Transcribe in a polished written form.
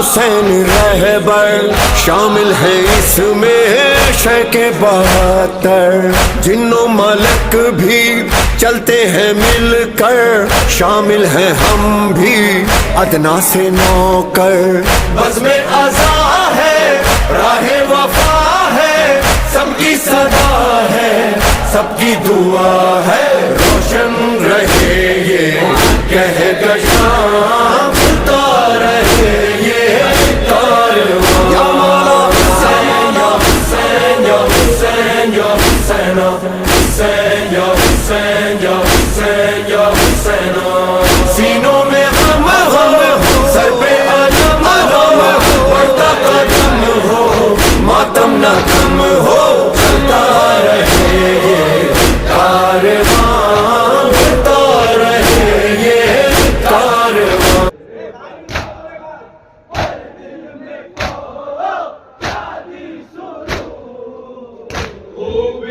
حسین رہبر شامل ہے اس میں شیخ 72 جنوں ملک بھی چلتے ہیں مل کر شامل ہیں ہم بھی ادنا سے نوکر بزم ازا ہے راہ وفا ہے سب کی صدا ہے سب کی دعا ہے روشن رہے یہ کہکشاں کھلتا رہے یہ کارواں یا مولا حسین یا حسین یا حسین یا حسین حسین یا حسین یا حسین یا حسین سینوں میں غم ہو سر پہ علم ہو بڑھتا قدم ہو ماتم نہ کم ہو چلتا رہے یہ کارواں بڑھتا رہے یہ کارواں خوب